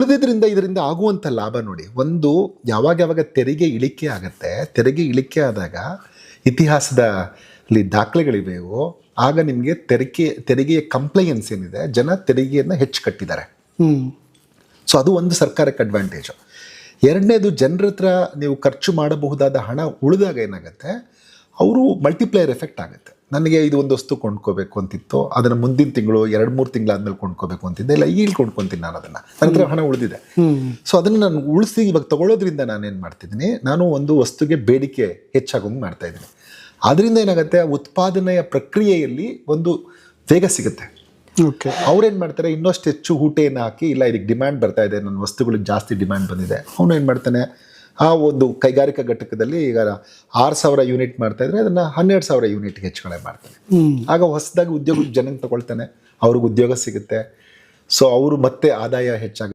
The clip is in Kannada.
ಉಳಿದಿದ್ರಿಂದ ಇದರಿಂದ ಆಗುವಂಥ ಲಾಭ ನೋಡಿ, ಒಂದು ಯಾವಾಗ ತೆರಿಗೆ ಇಳಿಕೆ ಆಗುತ್ತೆ, ತೆರಿಗೆ ಇಳಿಕೆ ಆದಾಗ ಇತಿಹಾಸದಲ್ಲಿ ದಾಖಲೆಗಳಿವೆಯೋ ಆಗ ನಿಮಗೆ ತೆರಿಗೆಯ ಕಂಪ್ಲೈಯನ್ಸ್ ಏನಿದೆ, ಜನ ತೆರಿಗೆಯನ್ನು ಹೆಚ್ಚು ಕಟ್ಟಿದ್ದಾರೆ. ಸೊ ಅದು ಒಂದು ಸರ್ಕಾರಕ್ಕೆ ಅಡ್ವಾಂಟೇಜು. ಎರಡನೇದು, ಜನರ ಹತ್ರ ನೀವು ಖರ್ಚು ಮಾಡಬಹುದಾದ ಹಣ ಉಳಿದಾಗ ಏನಾಗುತ್ತೆ, ಅವರು ಮಲ್ಟಿಪ್ಲೈಯರ್ ಎಫೆಕ್ಟ್ ಆಗುತ್ತೆ. ನನಗೆ ಇದು ಒಂದು ವಸ್ತು ಕೊಂಡ್ಕೋಬೇಕು ಅಂತಿತ್ತು, ಅದನ್ನು ಮುಂದಿನ ತಿಂಗಳು 2-3 ತಿಂಗಳಾದ್ಮೇಲೆ ಕೊಂಡ್ಕೋಬೇಕು ಅಂತಿದ್ದೆ, ಇಲ್ಲ ಈಗ ಕೊಂಡ್ಕೊತೀನಿ ನಾನು ಅದನ್ನು, ನನ್ನ ಹತ್ರ ಹಣ ಉಳಿದಿದೆ. ಸೊ ಅದನ್ನು ನಾನು ಉಳಿಸಿ ಇವಾಗ ತಗೊಳ್ಳೋದ್ರಿಂದ ನಾನೇನು ಮಾಡ್ತಿದ್ದೀನಿ, ನಾನು ಒಂದು ವಸ್ತುಗೆ ಬೇಡಿಕೆ ಹೆಚ್ಚಾಗೋಂಗೆ ಮಾಡ್ತಾ ಇದ್ದೀನಿ. ಅದರಿಂದ ಏನಾಗುತ್ತೆ, ಉತ್ಪಾದನೆಯ ಪ್ರಕ್ರಿಯೆಯಲ್ಲಿ ಒಂದು ವೇಗ ಸಿಗುತ್ತೆ. ಅವ್ರೇನು ಮಾಡ್ತಾರೆ, ಇನ್ನಷ್ಟು ಹೆಚ್ಚು ಹೂಟೆಯನ್ನು ಹಾಕಿ, ಇಲ್ಲ ಇದಕ್ಕೆ ಡಿಮ್ಯಾಂಡ್ ಬರ್ತಾ ಇದೆ, ನನ್ನ ವಸ್ತುಗಳಿಗೆ ಜಾಸ್ತಿ ಡಿಮ್ಯಾಂಡ್ ಬಂದಿದೆ, ಅವನು ಏನು ಮಾಡ್ತಾನೆ, ಆ ಒಂದು ಕೈಗಾರಿಕಾ ಘಟಕದಲ್ಲಿ ಈಗ 6,000 ಯೂನಿಟ್ ಮಾಡ್ತಾ ಇದ್ರೆ ಅದನ್ನು 12,000 ಯೂನಿಟ್ಗೆ ಹೆಚ್ಚುಗಡೆ ಮಾಡ್ತಾನೆ. ಆಗ ಹೊಸದಾಗಿ ಉದ್ಯೋಗ ಜನಕ್ಕೆ ತಗೊಳ್ತಾನೆ, ಅವ್ರಿಗೆ ಉದ್ಯೋಗ ಸಿಗುತ್ತೆ. ಸೊ ಅವರು ಮತ್ತೆ ಆದಾಯ ಹೆಚ್ಚಾಗುತ್ತೆ.